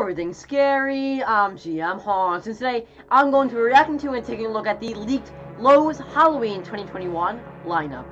everything scary. I'm GMHaunts, and today I'm going to be reacting to and taking a look at the leaked Lowe's Halloween 2021 lineup.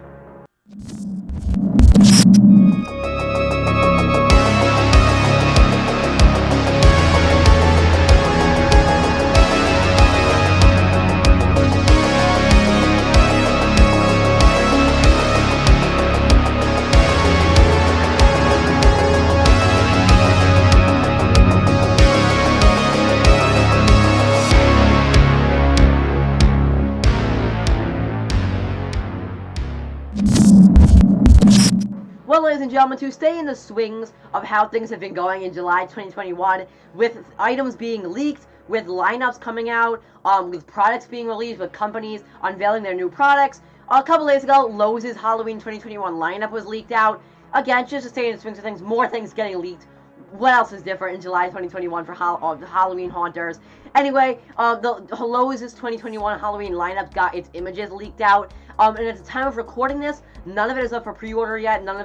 Well, ladies and gentlemen, to stay in the swings of how things have been going in July 2021, with items being leaked, with lineups coming out, with products being released, with companies unveiling their new products. A couple days ago, Lowe's Halloween 2021 lineup was leaked out. Again, just to stay in the swings of things, more things getting leaked. What else is different in July 2021 for Halloween haunters? Anyway, the Lowe's 2021 Halloween lineup got its images leaked out. And at the time of recording this, none of it is up for pre-order yet. None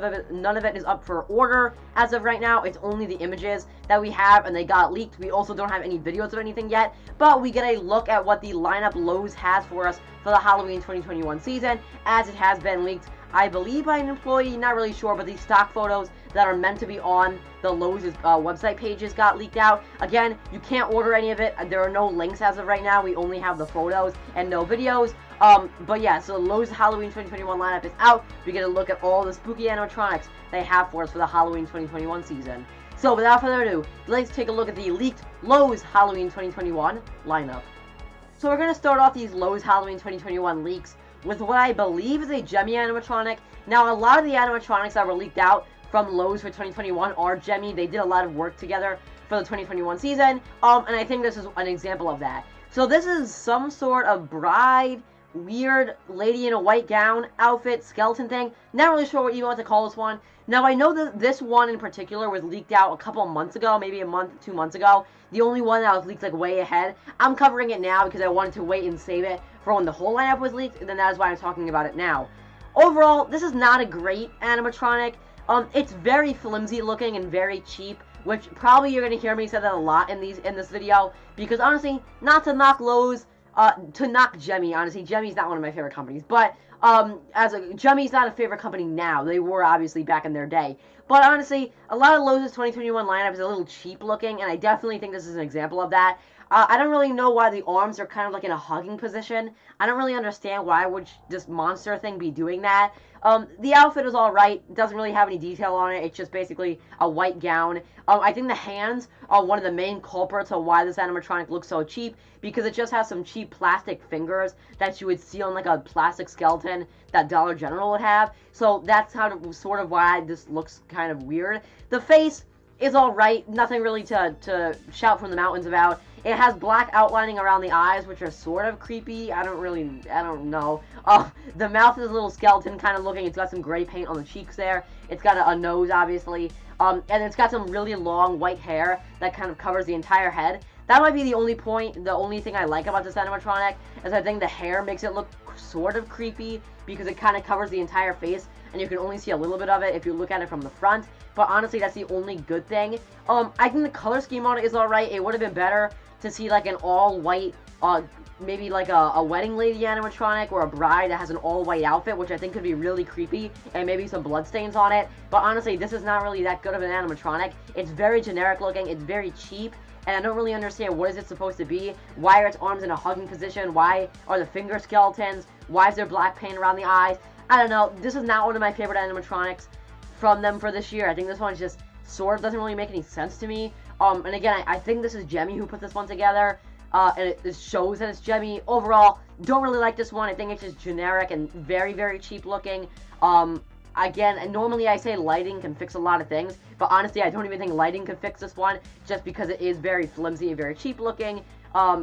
of it is up for order as of right now. It's only the images that we have, and they got leaked. We also don't have any videos or anything yet, but we get a look at what the lineup Lowe's has for us for the Halloween 2021 season, as it has been leaked, I believe, by an employee, not really sure, but these stock photos that are meant to be on the Lowe's website pages got leaked out. Again, you can't order any of it. There are no links as of right now. We only have the photos and no videos. But yeah, so Lowe's Halloween 2021 lineup is out. We get a look at all the spooky animatronics they have for us for the Halloween 2021 season. So without further ado, let's take a look at the leaked Lowe's Halloween 2021 lineup. So we're going to start off these Lowe's Halloween 2021 leaks with what I believe is a Gemmy animatronic. Now, a lot of the animatronics that were leaked out from Lowe's for 2021 are Gemmy. They did a lot of work together for the 2021 season, and I think this is an example of that. So this is some sort of bride, weird lady in a white gown outfit, skeleton thing. Not really sure what you want to call this one. Now, I know that this one in particular was leaked out a couple of months ago, maybe a month, 2 months ago. The only one that was leaked like way ahead. I'm covering it now because I wanted to wait and save it for when the whole lineup was leaked, and then that is why I'm talking about it now. Overall, this is not a great animatronic. It's very flimsy looking and very cheap, which probably you're going to hear me say that a lot in this video, because honestly, not to knock Lowe's, to knock Gemmy, honestly, Gemmy's not one of my favorite companies, but Gemmy's not a favorite company now. They were obviously back in their day. But honestly, a lot of Lowe's 2021 lineup is a little cheap looking, and I definitely think this is an example of that. I don't really know why the arms are kind of like in a hugging position. I don't really understand why would this monster thing be doing that. The outfit is alright. It doesn't really have any detail on it. It's just basically a white gown. I think the hands are one of the main culprits of why this animatronic looks so cheap, because it just has some cheap plastic fingers that you would see on like a plastic skeleton that Dollar General would have. So that's sort of why this looks kind of weird. The face is alright. Nothing really to shout from the mountains about. It has black outlining around the eyes, which are sort of creepy. I don't know. The mouth is a little skeleton kind of looking. It's got some gray paint on the cheeks there. It's got a nose, obviously. And it's got some really long white hair that kind of covers the entire head. That might be the only thing I like about this animatronic, is I think the hair makes it look sort of creepy, because it kind of covers the entire face, and you can only see a little bit of it if you look at it from the front. But honestly, that's the only good thing. I think the color scheme on it is alright. It would have been better to see like an all-white, maybe like a wedding lady animatronic or a bride that has an all-white outfit, which I think could be really creepy, and maybe some bloodstains on it. But honestly, this is not really that good of an animatronic. It's very generic looking, it's very cheap, and I don't really understand what is it supposed to be. Why are its arms in a hugging position? Why are the finger skeletons? Why is there black paint around the eyes? I don't know. This is not one of my favorite animatronics from them for this year. I think this one just sort of doesn't really make any sense to me. And again, I think this is Gemmy who put this one together, and it shows that it's Gemmy. Overall, don't really like this one. I think it's just generic and very, very cheap looking. Again, normally I say lighting can fix a lot of things, but honestly, I don't even think lighting could fix this one, just because it is very flimsy and very cheap looking.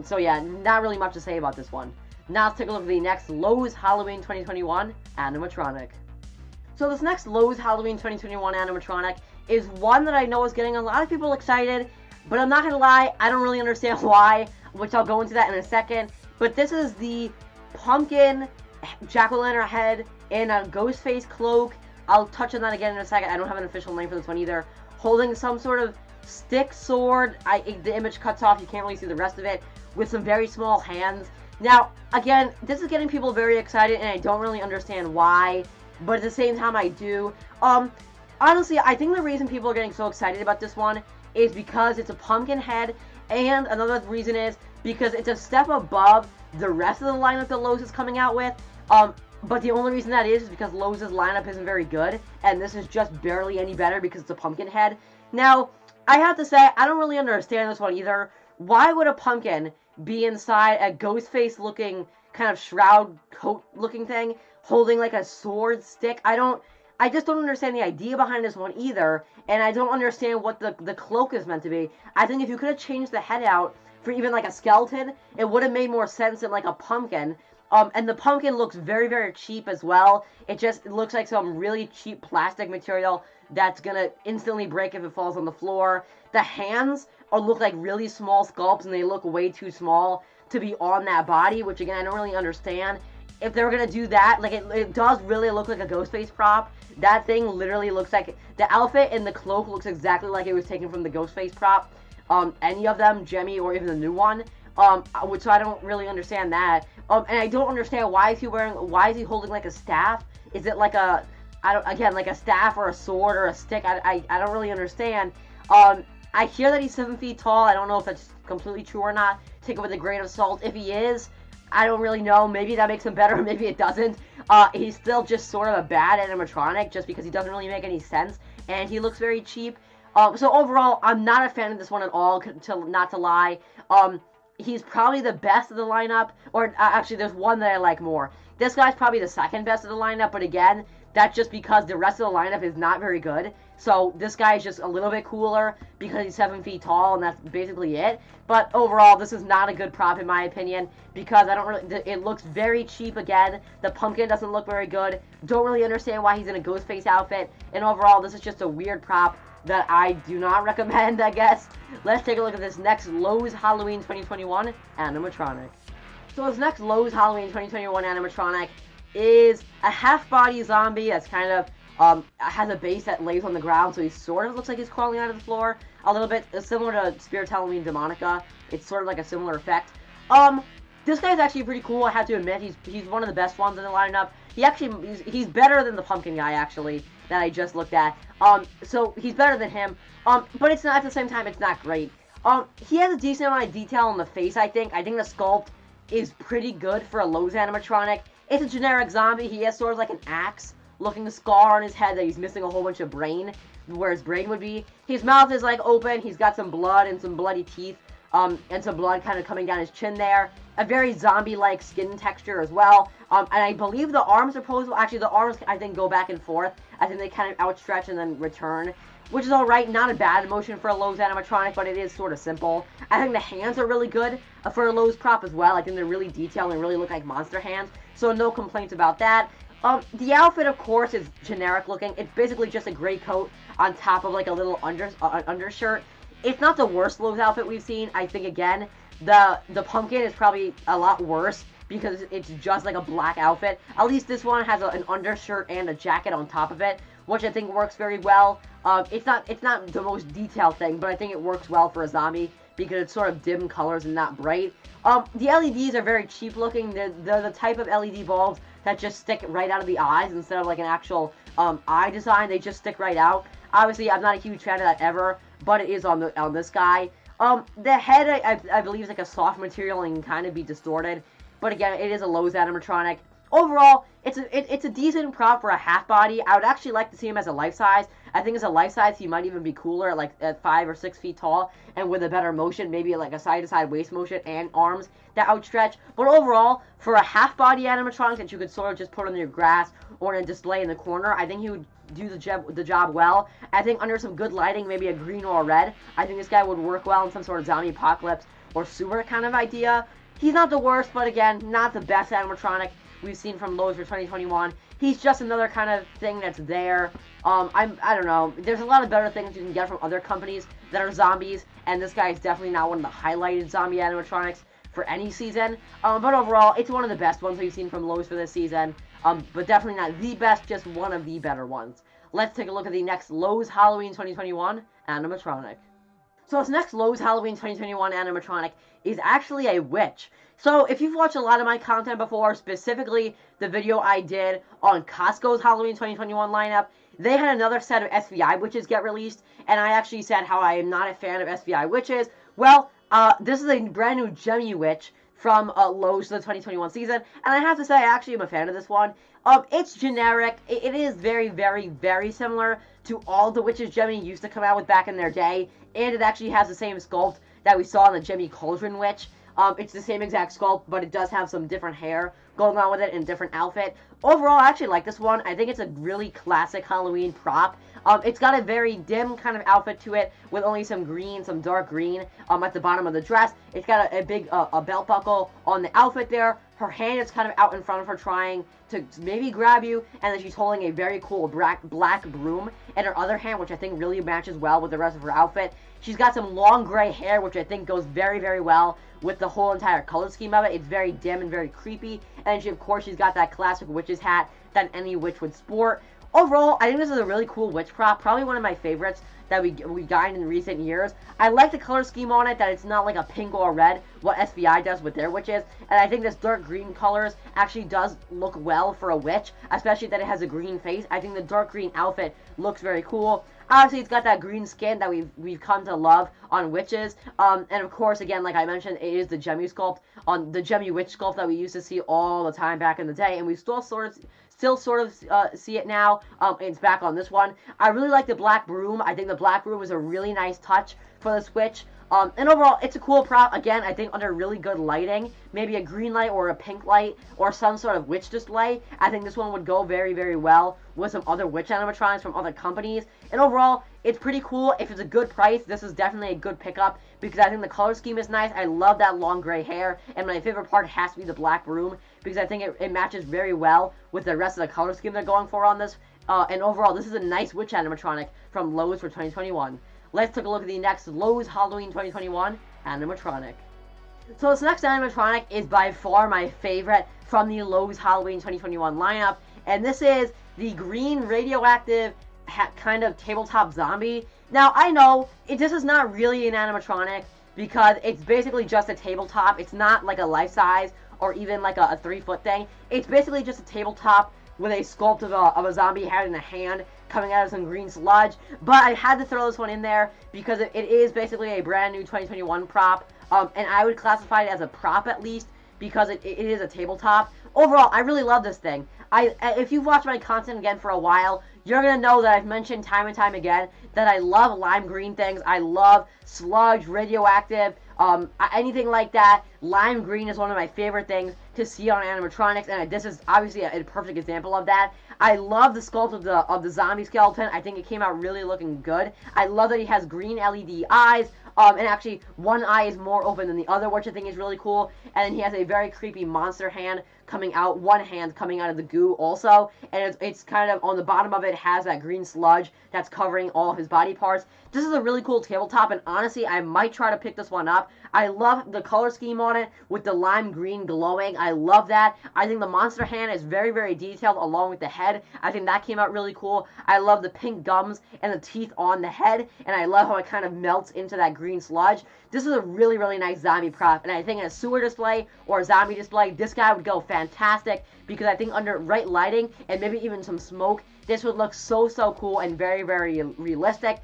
So yeah, not really much to say about this one. Now let's take a look at the next Lowe's Halloween 2021 animatronic. So this next Lowe's Halloween 2021 animatronic is one that I know is getting a lot of people excited, but I'm not going to lie, I don't really understand why, which I'll go into that in a second. But this is the pumpkin jack-o'-lantern head in a ghost face cloak. I'll touch on that again in a second. I don't have an official name for this one either. Holding some sort of stick sword. The image cuts off, you can't really see the rest of it, with some very small hands. Now, again, this is getting people very excited, and I don't really understand why, but at the same time, I do. Honestly, I think the reason people are getting so excited about this one is because it's a pumpkin head, and another reason is because it's a step above the rest of the lineup that Lowe's is coming out with. But the only reason that is because Lowe's lineup isn't very good, and this is just barely any better because it's a pumpkin head. Now, I have to say, I don't really understand this one either. Why would a pumpkin be inside a ghost face looking kind of shroud coat looking thing holding like a sword stick? I just don't understand the idea behind this one either, and I don't understand what the cloak is meant to be. I think if you could have changed the head out for even like a skeleton, it would have made more sense than like a pumpkin. And the pumpkin looks very, very cheap as well. It just looks like some really cheap plastic material that's gonna instantly break if it falls on the floor. The hands look like really small sculpts, and they look way too small to be on that body, which again, I don't really understand. If they were gonna do that, like it does really look like a Ghostface prop. That thing literally looks like, the outfit and the cloak looks exactly like it was taken from the Ghostface prop. Any of them, Gemmy or even the new one. So I don't really understand that. And I don't understand why is he holding like a staff? Is it like a, like a staff or a sword or a stick? I don't really understand. I hear that he's 7 feet tall. I don't know if that's completely true or not. Take it with a grain of salt. If he is, I don't really know. Maybe that makes him better, maybe it doesn't. He's still just sort of a bad animatronic just because he doesn't really make any sense, and he looks very cheap. So overall, I'm not a fan of this one at all, not to lie. He's probably the best of the lineup, or actually there's one that I like more. This guy's probably the second best of the lineup, but again, that's just because the rest of the lineup is not very good. So this guy is just a little bit cooler because he's 7 feet tall, and that's basically it. But overall, this is not a good prop in my opinion because it looks very cheap again. The pumpkin doesn't look very good. Don't really understand why he's in a ghost face outfit. And overall, this is just a weird prop that I do not recommend, I guess. Let's take a look at this next Lowe's Halloween 2021 animatronic. So this next Lowe's Halloween 2021 animatronic is a half-body zombie that's kind of has a base that lays on the ground, so he sort of looks like he's crawling out of the floor a little bit, similar to Spirit Halloween Demonica. It's sort of like a similar effect. This guy's actually pretty cool, I have to admit. He's one of the best ones in the lineup. He's better than the pumpkin guy, actually, that I just looked at. So he's better than him. But it's not, at the same time, it's not great. He has a decent amount of detail on the face, I think. I think the sculpt is pretty good for a Lowe's animatronic. It's a generic zombie. He has sort of like an axe-looking scar on his head that he's missing a whole bunch of brain, where his brain would be. His mouth is like open. He's got some blood and some bloody teeth, and some blood kind of coming down his chin there. A very zombie-like skin texture as well. And I believe the arms are posable. Actually, the arms, I think, go back and forth. I think they kind of outstretch and then return, which is alright. Not a bad motion for a Lowe's animatronic, but it is sort of simple. I think the hands are really good for a Lowe's prop as well. I think they're really detailed and really look like monster hands, so no complaints about that. The outfit, of course, is generic looking. It's basically just a gray coat on top of like a little undershirt. It's not the worst Lowe's outfit we've seen. I think, again, the pumpkin is probably a lot worse because it's just like a black outfit. At least this one has an undershirt and a jacket on top of it, which I think works very well. It's not the most detailed thing, but I think it works well for a zombie because it's sort of dim colors and not bright. The LEDs are very cheap looking. They're the type of LED bulbs that just stick right out of the eyes instead of like an actual eye design. They just stick right out. Obviously, I'm not a huge fan of that ever, but it is on this guy. The head, I believe, is like a soft material and can kind of be distorted. But again, it is a Lowe's animatronic. Overall, it's a decent prop for a half body. I would actually like to see him as a life size. I think as a life size, he might even be cooler at 5 or 6 feet tall and with a better motion, maybe like a side-to-side waist motion and arms that outstretch. But overall, for a half body animatronic that you could sort of just put on your grass or in a display in the corner, I think he would do the job well. I think under some good lighting, maybe a green or a red, I think this guy would work well in some sort of zombie apocalypse or sewer kind of idea. He's not the worst, but again, not the best animatronic we've seen from Lowe's for 2021. He's just another kind of thing that's there. I don't know. There's a lot of better things you can get from other companies that are zombies, and this guy is definitely not one of the highlighted zombie animatronics for any season. But overall, it's one of the best ones we've seen from Lowe's for this season. But definitely not the best, just one of the better ones. Let's take a look at the next Lowe's Halloween 2021 animatronic. So this next Lowe's Halloween 2021 animatronic is actually a witch. So if you've watched a lot of my content before, specifically the video I did on Costco's Halloween 2021 lineup, they had another set of SVI witches get released, and I actually said how I am not a fan of SVI witches. Well, this is a brand new Gemmy witch from Lowe's for the 2021 season, and I have to say I actually am a fan of this one. It's generic. It is very, very, very similar to all the witches Gemmy used to come out with back in their day, and it actually has the same sculpt that we saw in the Gemmy Cauldron Witch. It's the same exact sculpt, but it does have some different hair going on with it in a different outfit. Overall, I actually like this one. I think it's a really classic Halloween prop. It's got a very dim kind of outfit to it, with only some green, some dark green at the bottom of the dress. It's got a big a belt buckle on the outfit there. Her hand is kind of out in front of her trying to maybe grab you, and then she's holding a very cool black broom in her other hand, which I think really matches well with the rest of her outfit. She's got some long gray hair, which I think goes very, very well with the whole entire color scheme of it. It's very dim and very creepy, and she, of course, she's got that classic witch's hat that any witch would sport. Overall, I think this is a really cool witch prop, probably one of my favorites that we gotten in recent years. I like the color scheme on it, that it's not like a pink or a red, what SVI does with their witches, and I think this dark green colors actually does look well for a witch, especially that it has a green face. I think the dark green outfit looks very cool. Obviously, it's got that green skin that we've come to love on witches, and of course, again, like I mentioned, it is the Gemmy sculpt, on the Gemmy witch sculpt that we used to see all the time back in the day, and we still sort of see it now. It's back on this one. I really like the black broom. I think the black broom is a really nice touch for this witch. And overall, it's a cool prop. Again, I think under really good lighting, maybe a green light or a pink light or some sort of witch display, I think this one would go very, very well with some other witch animatronics from other companies. And overall, it's pretty cool. If it's a good price, this is definitely a good pickup because I think the color scheme is nice. I love that long gray hair, and my favorite part has to be the black broom because I think it matches very well with the rest of the color scheme they're going for on this. And overall, this is a nice witch animatronic from Lowe's for 2021. Let's take a look at the next Lowe's Halloween 2021 animatronic. So this next animatronic is by far my favorite from the Lowe's Halloween 2021 lineup, and this is the green radioactive kind of tabletop zombie. Now, I know this is not really an animatronic because it's basically just a tabletop. It's not like a life-size or even like a 3-foot thing. It's basically just a tabletop with a sculpt of a zombie head in a hand coming out of some green sludge. But I had to throw this one in there because it is basically a brand new 2021 prop. And I would classify it as a prop at least because it is a tabletop. Overall, I really love this thing. If you've watched my content again for a while, you're going to know that I've mentioned time and time again that I love lime green things. I love sludge, radioactive, anything like that. Lime green is one of my favorite things to see on animatronics, and this is obviously a perfect example of that. I love the sculpt of the zombie skeleton. I think it came out really looking good. I love that he has green LED eyes. And actually, one eye is more open than the other, which I think is really cool. And then he has a very creepy monster hand coming out, one hand coming out of the goo also. And it's kind of, on the bottom of it, has that green sludge that's covering all of his body parts. This is a really cool tabletop, and honestly, I might try to pick this one up. I love the color scheme on it with the lime green glowing. I love that. I think the monster hand is very, very detailed along with the head. I think that came out really cool. I love the pink gums and the teeth on the head, and I love how it kind of melts into that green sludge. This is a really, really nice zombie prop, and I think in a sewer display or a zombie display, this guy would go fantastic because I think under right lighting and maybe even some smoke, this would look so, so cool and very, very realistic.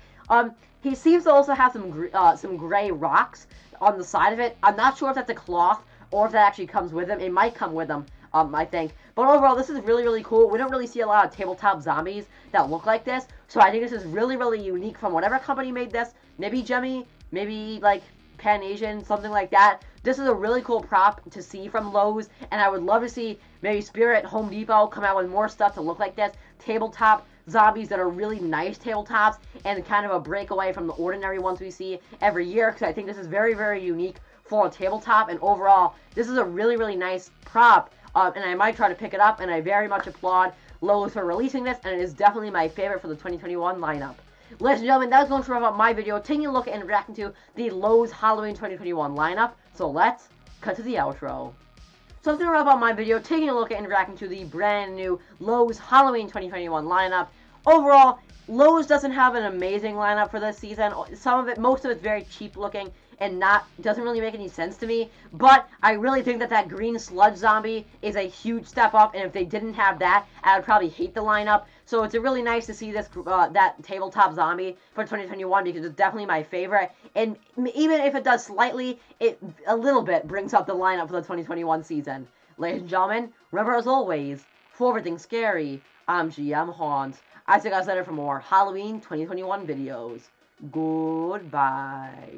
He seems to also have some gray rocks on the side of it. I'm not sure if that's a cloth or if that actually comes with him. It might come with him, I think. But overall, this is really, really cool. We don't really see a lot of tabletop zombies that look like this, so I think this is really, really unique from whatever company made this. Maybe Gemmy, maybe like Pan Asian, something like that. This is a really cool prop to see from Lowe's, and I would love to see maybe Spirit, Home Depot come out with more stuff to look like this. Tabletop zombies that are really nice tabletops and kind of a breakaway from the ordinary ones we see every year, because I think this is very, very unique for a tabletop, and overall, this is a really, really nice prop, and I might try to pick it up, and I very much applaud Lowe's for releasing this, and it is definitely my favorite for the 2021 lineup. Ladies and gentlemen, that was going to wrap up my video, taking a look and reacting to the Lowe's Halloween 2021 lineup, so let's cut to the outro. So that's going to wrap up my video, taking a look and reacting to the brand new Lowe's Halloween 2021 lineup. Overall, Lowe's doesn't have an amazing lineup for this season. Most of it's very cheap looking and doesn't really make any sense to me. But I really think that green sludge zombie is a huge step up, and if they didn't have that, I would probably hate the lineup. So it's really nice to see that tabletop zombie for 2021 because it's definitely my favorite. And even if it does slightly, it a little bit brings up the lineup for the 2021 season. Ladies and gentlemen, remember as always, for everything scary, I'm GMHaunts. I see you guys later for more Halloween 2021 videos. Goodbye.